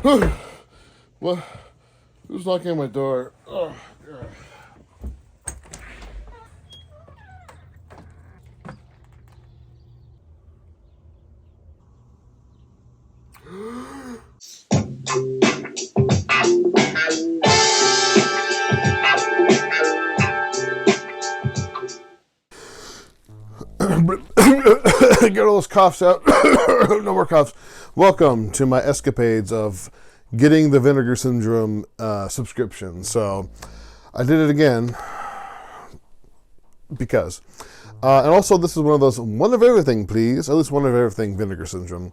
What? Who's knocking on my door? Oh, God. Get all those coughs out. No more coughs. Welcome to my escapades of getting the Vinegar Syndrome subscription. So I did it again because. And also, this is one of those one of everything, please. At least one of everything Vinegar Syndrome.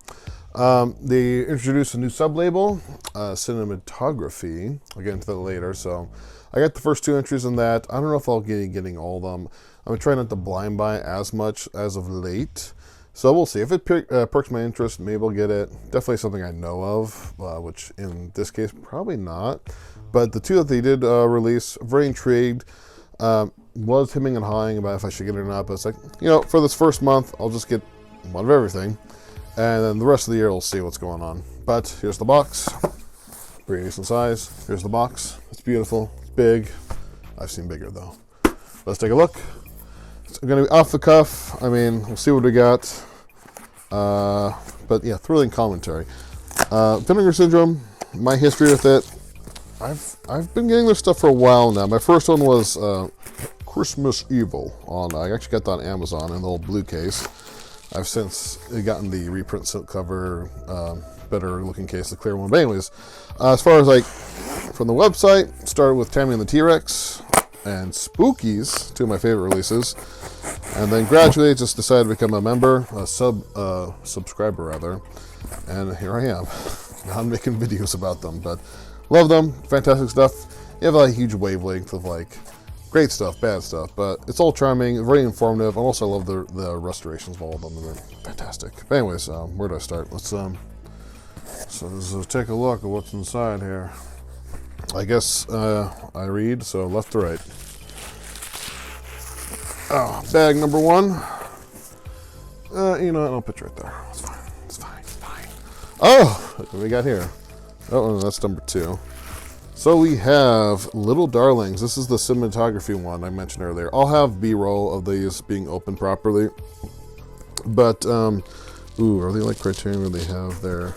They introduced a new sub-label, cinematography. I'll get into that later. So I got the first two entries in that. I don't know if I'll be getting all of them. I'm trying not to blind buy as much as of late. So we'll see. If it perks my interest, maybe I'll get it. Definitely something I know of, which in this case, probably not. But the two that they did release, very intrigued. Was hemming and hawing about if I should get it or not. But it's like, for this first month, I'll just get one of everything. And then the rest of the year, we'll see what's going on. But here's the box. Pretty decent size. Here's the box. It's beautiful. It's big. I've seen bigger, though. Let's take a look. It's going to be off the cuff. I mean, we'll see what we got. But yeah, thrilling commentary. Vinegar Syndrome, my history with it. I've been getting their stuff for a while now. My first one was Christmas Evil. I actually got that on Amazon in the old blue case. I've since gotten the reprint silk cover, better looking case, the clear one. But anyways, as far as from the website, started with Tammy and the T-Rex and Spookies, two of my favorite releases, and then gradually just decided to become a member, a subscriber rather, and here I am. Now I'm making videos about them, but love them, fantastic stuff. You have a huge wavelength of great stuff, bad stuff, but it's all charming, very informative. And also, I love the restorations of all of them, and they're fantastic. But anyways, where do I start? Let's take a look at what's inside here. I guess I read, so left to right. Oh, bag number one. I'll put it right there. It's fine. It's fine. It's fine. Oh, what do we got here? Oh, that's number two. So we have Little Darlings. This is the cinematography one I mentioned earlier. I'll have B-roll of these being opened properly. But, are they Criterion where they have their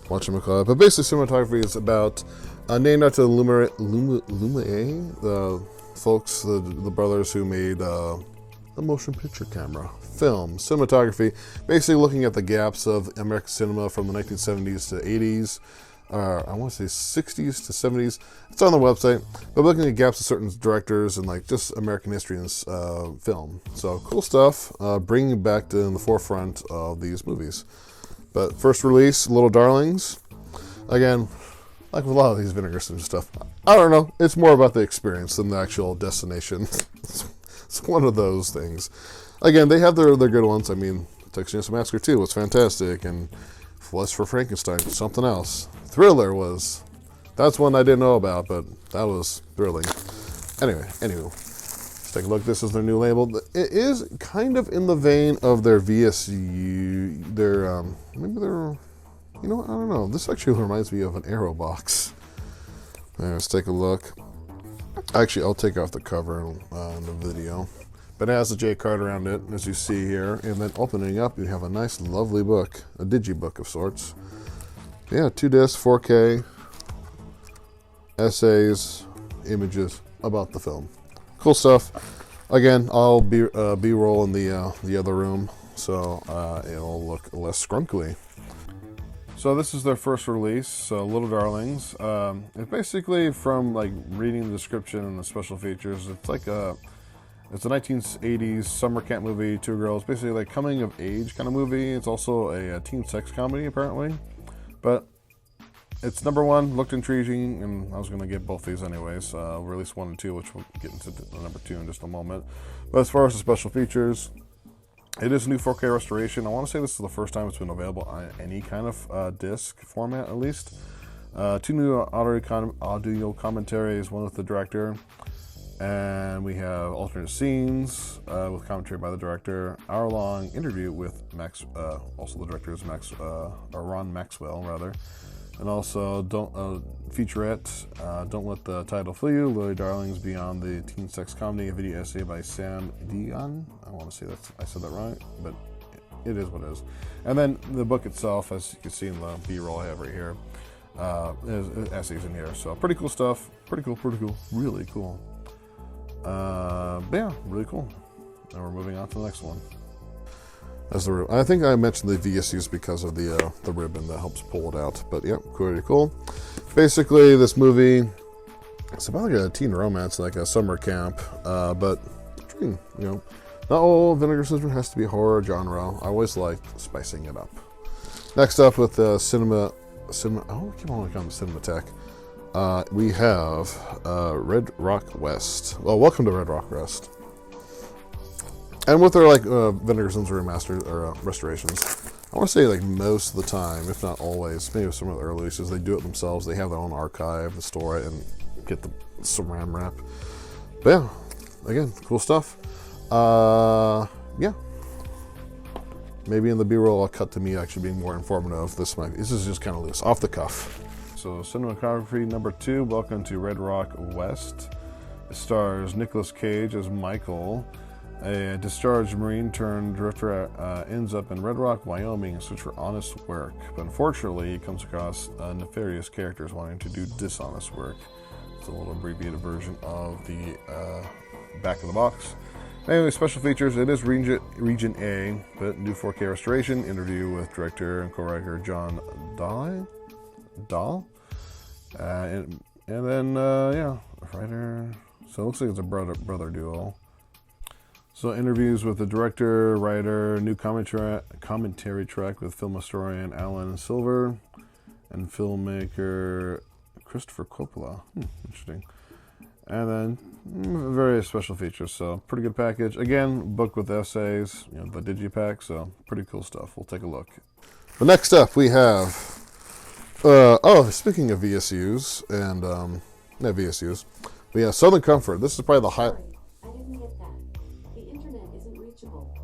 whatchamacallit? But basically, cinematography is about, named after the Lumiere, the folks, the brothers who made the motion picture camera, film, cinematography, basically looking at the gaps of American cinema from the 1970s to 80s. I want to say 60s to 70s. It's on the website. But looking at gaps of certain directors and just American history and film. So cool stuff. Bringing it back to in the forefront of these movies. But first release, Little Darlings. Again, like with a lot of these Vinegar Syndrome stuff, I don't know. It's more about the experience than the actual destination. It's one of those things. Again, they have their good ones. I mean, Texas Chainsaw Massacre 2 was fantastic, and Flesh for Frankenstein, something else. Thriller that's one I didn't know about, but that was thrilling. Anyway, let's take a look. This is their new label. It is kind of in the vein of their VSU, maybe they're, I don't know. This actually reminds me of an Arrow box. Let's take a look. Actually, I'll take off the cover in the video. But it has a J card around it, as you see here. And then opening up, you have a nice, lovely book. A digibook of sorts. Yeah, 2 discs, 4K. Essays, images about the film. Cool stuff. Again, I'll B-roll in the other room, so it'll look less scrunkly. So this is their first release, Little Darlings. It's basically from reading the description and the special features. It's a 1980s summer camp movie, 2 girls, basically coming of age kind of movie. It's also a teen sex comedy apparently, but it's number one, looked intriguing, and I was going to get both these anyways. Release 1 and 2, which we'll get into the number 2 in just a moment. But as far as the special features, it is a new 4K restoration. I want to say this is the first time it's been available on any kind of disc format, at least. 2 new audio commentaries, one with the director, and we have alternate scenes with commentary by the director, hour-long interview with Max, also the director is Ron Maxwell, rather, And also, featurette, Don't Let the Title Fool You, Lily Darling's Beyond the Teen Sex Comedy, a video essay by Sam Dion. I want to say I said that right, but it is what it is. And then the book itself, as you can see in the B-roll I have right here, there's essays in here. So pretty cool stuff. Pretty cool. Really cool. But yeah, really cool. Now we're moving on to the next one. I think I mentioned the VSUs because of the ribbon that helps pull it out. But yeah, pretty cool. Basically, this movie, it's about like a teen romance, like a summer camp. But not all Vinegar Syndrome has to be horror genre. I always like spicing it up. Next up with the cinema. I keep on calling it Cinematheque. We have Red Rock West. Well, welcome to Red Rock West. And with their Vinegar Syndrome remastered or restorations, I want to say most of the time, if not always, maybe some of the early releases, they do it themselves. They have their own archive, they store it, and get the saran wrap. But yeah, again, cool stuff. Yeah. Maybe in the B-roll I'll cut to me actually being more informative. This is just kind of loose, off the cuff. So cinematography number 2, welcome to Red Rock West. It stars Nicolas Cage as Michael. A discharged Marine turned drifter ends up in Red Rock, Wyoming in search for honest work. But unfortunately, he comes across nefarious characters wanting to do dishonest work. It's a little abbreviated version of the back of the box. Anyway, special features, it is Region A, but new 4K restoration, interview with director and co-writer John Dahl. And then, writer. So it looks like it's a brother duo. So interviews with the director, writer, new commentary track with film historian Alan Silver and filmmaker Christopher Coppola. Interesting. And then various special features. So pretty good package. Again, book with essays, the digipack. So pretty cool stuff. We'll take a look. But next up we have, speaking of VSUs and, not VSUs, we have Southern Comfort. This is probably the high. I didn't get that. The internet isn't reachable.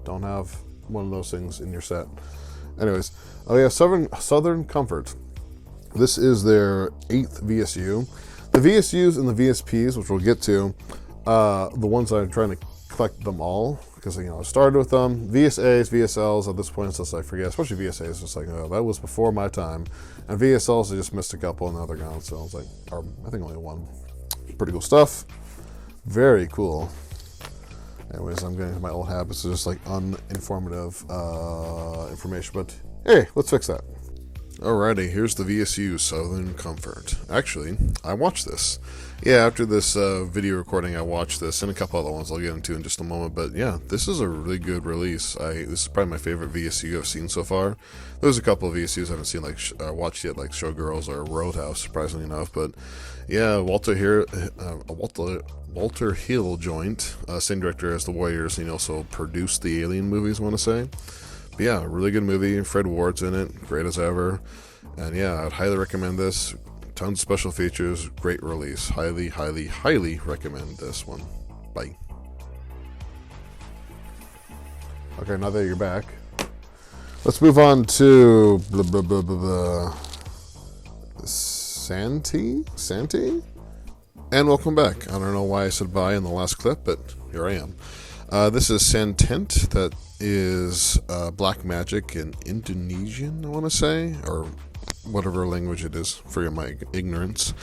Don't have one of those things in your set. Anyways, we have Southern Comfort. This is their 8th VSU. The VSUs and the VSPs, which we'll get to, the ones I'm trying to collect them all, because I started with them. VSAs, VSLs, at this point it's just I forget, especially VSAs, it's that was before my time. And VSLs, I just missed a couple and now they're gone, so I was I think only one. Pretty cool stuff. Very cool. Anyways, I'm getting into my old habits of just uninformative information, but hey, let's fix that. Alrighty, here's the VSU Southern Comfort. Actually, I watched this. Yeah, after this video recording, I watched this and a couple other ones I'll get into in just a moment. But yeah, this is a really good release. This is probably my favorite VSU I've seen so far. There's a couple of VSUs I haven't seen watched yet, like Showgirls or Roadhouse, surprisingly enough. But yeah, Walter Hill joint, same director as The Warriors, and he also produced the Alien movies, I want to say. But yeah, really good movie. Fred Ward's in it, great as ever. And yeah, I'd highly recommend this. Tons of special features, great release. Highly, highly, highly recommend this one. Bye. Okay, now that you're back, let's move on to Santi? And welcome back. I don't know why I said bye in the last clip, but here I am. This is Santent, that is black magic in Indonesian, I want to say, or whatever language it is, forgive my ignorance.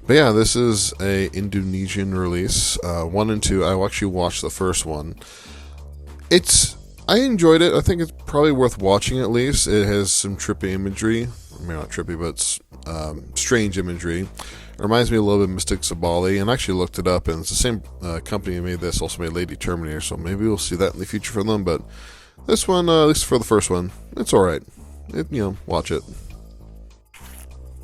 But yeah, this is a Indonesian release. 1 and 2, I actually watched the first one. I enjoyed it. I think it's probably worth watching at least. It has some trippy imagery. I mean, not trippy, but strange imagery. It reminds me a little bit of Mystic Sabali, and I actually looked it up, and it's the same company that made this, also made Lady Terminator, so maybe we'll see that in the future from them. But this one, at least for the first one, it's alright. Watch it.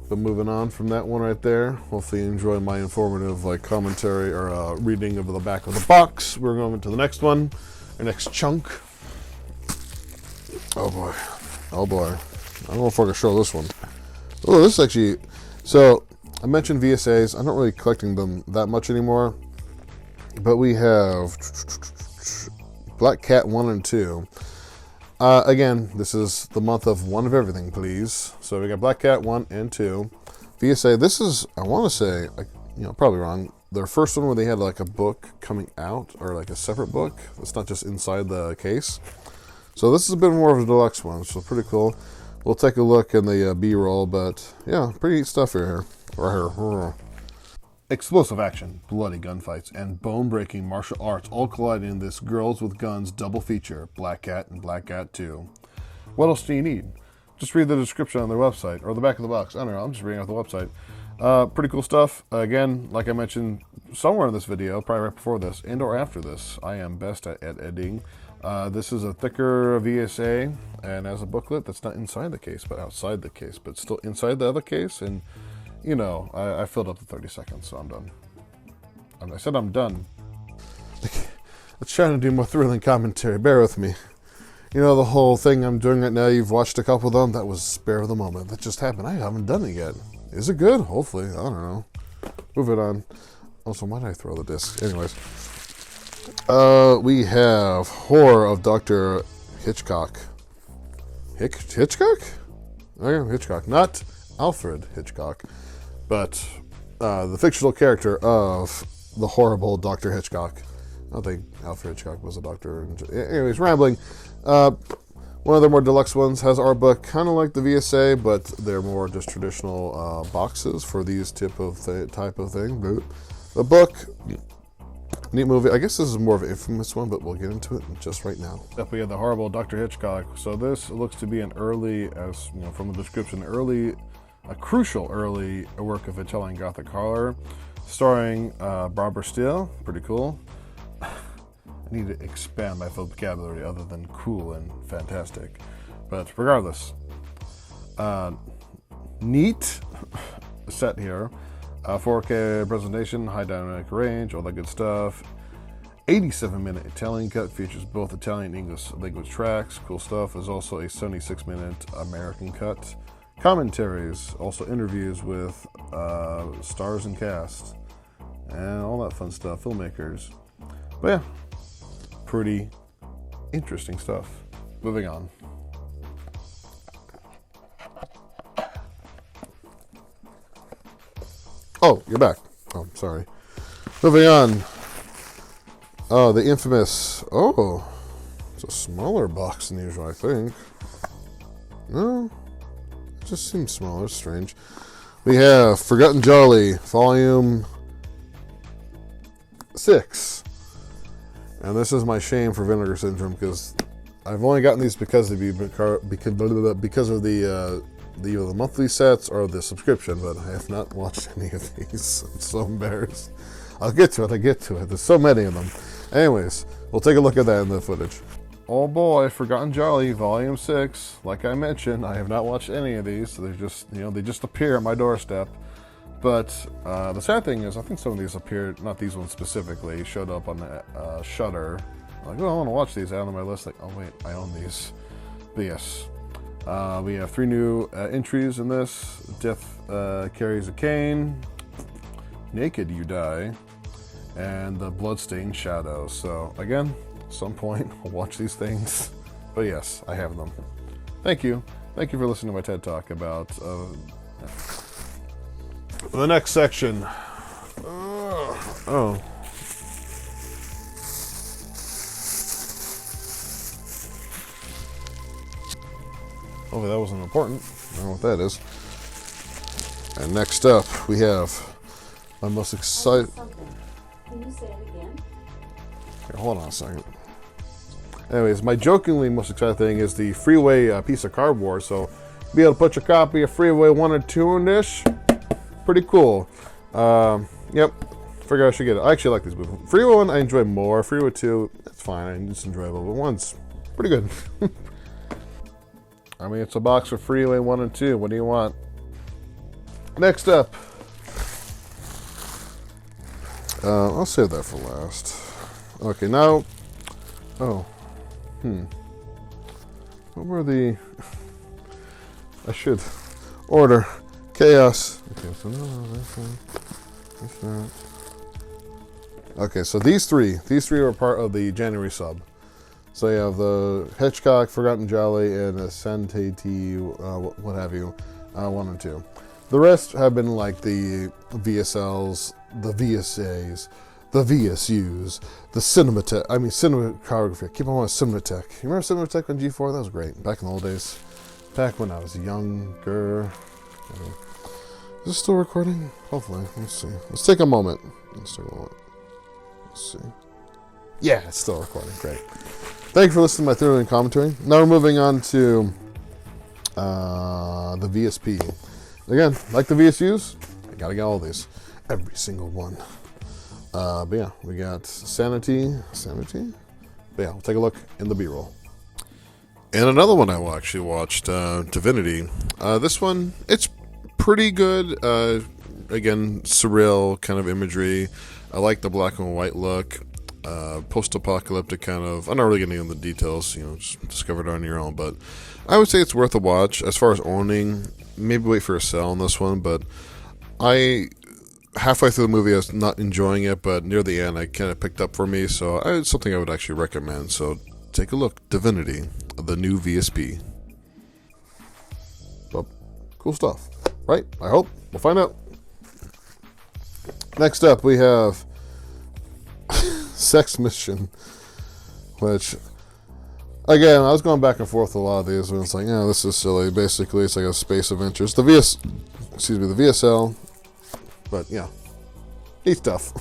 But moving on from that one right there, hopefully you enjoy my informative commentary or reading of the back of the box. We're going to the next one, our next chunk. Oh boy. I don't know if I can show this one. Oh, this is actually... So, I mentioned VSAs. I'm not really collecting them that much anymore. But we have Black Cat 1 and 2. Again, this is the month of one of everything, please. So we got Black Cat 1 and 2. VSA, this is, I want to say, probably wrong. Their first one where they had like a book coming out, or like a separate book. It's not just inside the case. So this is a bit more of a deluxe one, so pretty cool. We'll take a look in the B-roll, but yeah, pretty neat stuff here. Right here. Explosive action, bloody gunfights, and bone-breaking martial arts all collide in this Girls with Guns double feature, Black Cat and Black Cat 2. What else do you need? Just read the description on their website, or the back of the box. I don't know, I'm just reading off the website. Pretty cool stuff. Again, like I mentioned somewhere in this video, probably right before this, and or after this, I am best at editing. This is a thicker VSA, and as a booklet that's not inside the case, but outside the case, but still inside the other case, and I filled up the 30 seconds, so I'm done. I said I'm done. Let's try to do more thrilling commentary. Bear with me. The whole thing I'm doing right now, you've watched a couple of them. That was spare of the moment. That just happened. I haven't done it yet. Is it good? Hopefully. I don't know. Move it on. Also, why did I throw the disc? Anyways. We have Horror of Dr. Hitchcock. Hitchcock? Oh, yeah, Hitchcock. Not Alfred Hitchcock, but the fictional character of the horrible Dr. Hitchcock. I don't think Alfred Hitchcock was a doctor. Anyways, rambling. One of the more deluxe ones has our book, kind of like the VSA, but they're more just traditional boxes for these type of thing. The book, neat movie. I guess this is more of an infamous one, but we'll get into it just right now. Up we have the horrible Dr. Hitchcock. So this looks to be an early, as from the description, a crucial early work of Italian Gothic horror, starring Barbara Steele. Pretty cool. I need to expand my vocabulary other than cool and fantastic. But regardless, neat set here. 4K presentation, high dynamic range, all that good stuff. 87-minute Italian cut, features both Italian and English language tracks. Cool stuff. There's also a 76-minute American cut. Commentaries, also interviews with stars and cast, and all that fun stuff, filmmakers. But yeah, pretty interesting stuff. Moving on. Oh, you're back. Oh, sorry. Moving on. Oh, the infamous. Oh, it's a smaller box than usual, I think. No, it just seems smaller. Strange. We have Forgotten Jolly, Volume 6. And this is my shame for Vinegar Syndrome, because I've only gotten these because of the monthly sets or the subscription, but I have not watched any of these. I'm so embarrassed. I'll get to it. There's so many of them. Anyways, we'll take a look at that in the footage. Oh boy, Forgotten Jolly, Volume 6. Like I mentioned, I have not watched any of these. So they're just, they just appear at my doorstep. But the sad thing is, I think some of these appeared, not these ones specifically, showed up on Shudder. I'm like, oh, I want to watch these. I add on my list, like, oh wait, I own these. But yes, we have 3 new entries in this. Death Carries a Cane, Naked You Die, and The Bloodstained Shadow. So again, at some point, I'll watch these things. But yes, I have them. Thank you. Thank you for listening to my TED Talk about... the next section. Oh. Oh, that wasn't important. I don't know what that is. And next up, we have my most exciting... Can you say it again? Here, hold on a second. Anyways, my jokingly most exciting thing is the Freeway piece of cardboard. So, be able to put your copy of Freeway 1 and 2 in this. Pretty cool. Yep. Figure I should get it. I actually like these movies. Freeway 1 I enjoy more. Freeway 2, that's fine. It's enjoyable. But 1's pretty good. I mean, it's a box of Freeway 1 and 2. What do you want? Next up. I'll save that for last. Okay, now. Oh. What were the... I should order. Chaos. Okay, so no, that's not. Okay, so these three are part of the January sub. So you have the Hitchcock, Forgotten Jolly, and a Santati, what have you, 1 and 2. The rest have been like the VSLs, the VSAs, the VSUs, the cinematography. I keep on with Cinematech. You remember Cinematech on G4? That was great. Back in the old days. Back when I was younger. Is this still recording? Hopefully. Let's see. Let's take a moment. Let's see. Yeah, it's still recording. Great. Thank you for listening to my theory and commentary. Now we're moving on to the VSP. Again, like the VSUs, I gotta get all these. Every single one. But yeah, we got Sanity. But yeah, we'll take a look in the B-roll. And another one I actually watched, Divinity. This one, it's pretty good. Again, surreal kind of imagery. I like the black and white look. Post-apocalyptic kind of. I'm not really getting into the details, just discover it on your own. But I would say it's worth a watch. As far as owning, maybe wait for a sale on this one. But halfway through the movie, I was not enjoying it. But near the end, I kind of picked up for me. So it's something I would actually recommend. So take a look. Divinity, the new VSP. But cool stuff, right? I hope. We'll find out. Next up, we have Sex Mission, which, again, I was going back and forth with a lot of these, and it's like, this is silly. Basically, it's like a space adventures. The VSL, but yeah, neat stuff.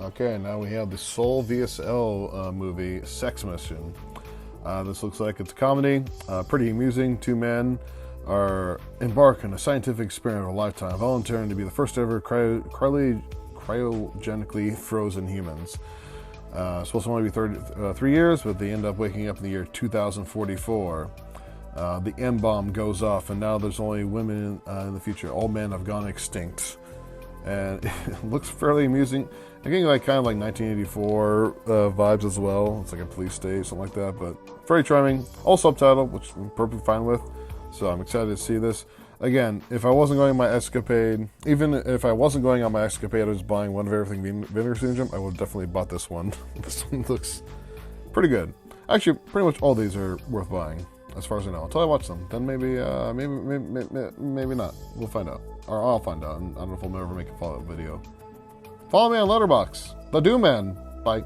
Okay, now we have the sole VSL movie, Sex Mission. This looks like it's a comedy, pretty amusing. Two men are embark on a scientific experiment of a lifetime, volunteering to be the first ever cryogenically frozen humans. Supposed to only be 3 years, but they end up waking up in the year 2044. The M-bomb goes off, and now there's only women in the future. All men have gone extinct. And it looks fairly amusing. I'm getting kind of like 1984 vibes as well. It's like a police state, something like that, but very charming. All subtitled, which I'm perfectly fine with. So I'm excited to see this. Again, if I wasn't going on my escapade, even if I wasn't going on my escapade, I was buying One of Everything Vinegar Syndrome, I would have definitely bought this one. This one looks pretty good. Actually, pretty much all these are worth buying, as far as I know. Until I watch them, then maybe not. We'll find out, or I'll find out. And I don't know if I'll ever make a follow-up video. Follow me on Letterboxd, the Doom Man. Bye.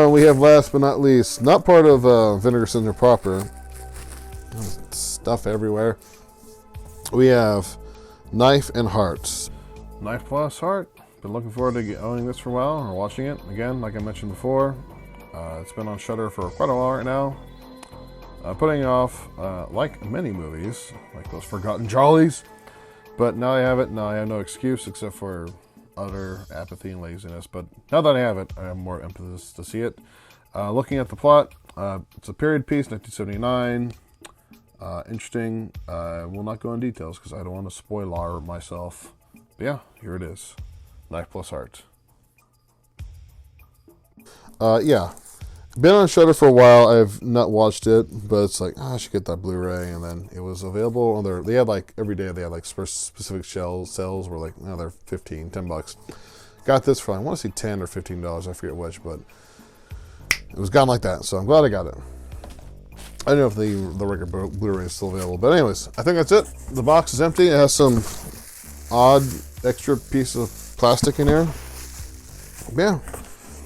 We have last but not least, not part of Vinegar Syndrome proper. Stuff everywhere. We have Knife and Heart. Knife plus Heart. Been looking forward to owning this for a while, or watching it. Again, like I mentioned before, it's been on Shudder for quite a while right now. Putting it off, like many movies, like those Forgotten Jollies. But now I have it. Now I have no excuse except for utter apathy and laziness. But now that I have it, I have more impetus to see it. Looking at the plot, it's a period piece, 1979. Interesting. I will not go in details because I don't want to spoiler myself. But yeah, here it is. Knife plus Heart. Yeah. Been on Shudder for a while. I've not watched it, but it's like, I should get that Blu-ray. And then it was available on their, they had every day they had specific sales were they're $10. Got this for I want to say $10 or $15. I forget which, but it was gone like that. So I'm glad I got it. I don't know if the regular Blu-ray is still available. But anyways, I think that's it. The box is empty. It has some odd extra piece of plastic in here. Yeah.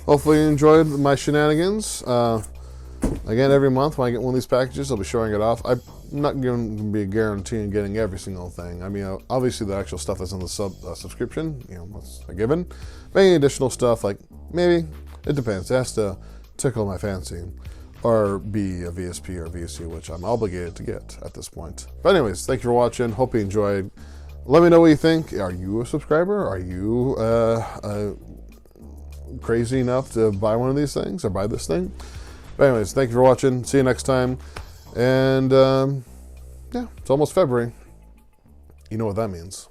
Hopefully you enjoyed my shenanigans. Again, every month when I get one of these packages, I'll be showing it off. I'm not going to be guaranteeing getting every single thing. I mean, obviously the actual stuff that's in the subscription, that's a given. But any additional stuff, maybe, it depends. It has to tickle my fancy. Or be a VSP or VSU, which I'm obligated to get at this point. But anyways, thank you for watching. Hope you enjoyed. Let me know what you think. Are you a subscriber? Are you crazy enough to buy one of these things or buy this thing? But anyways, thank you for watching. See you next time. And yeah, it's almost February. You know what that means.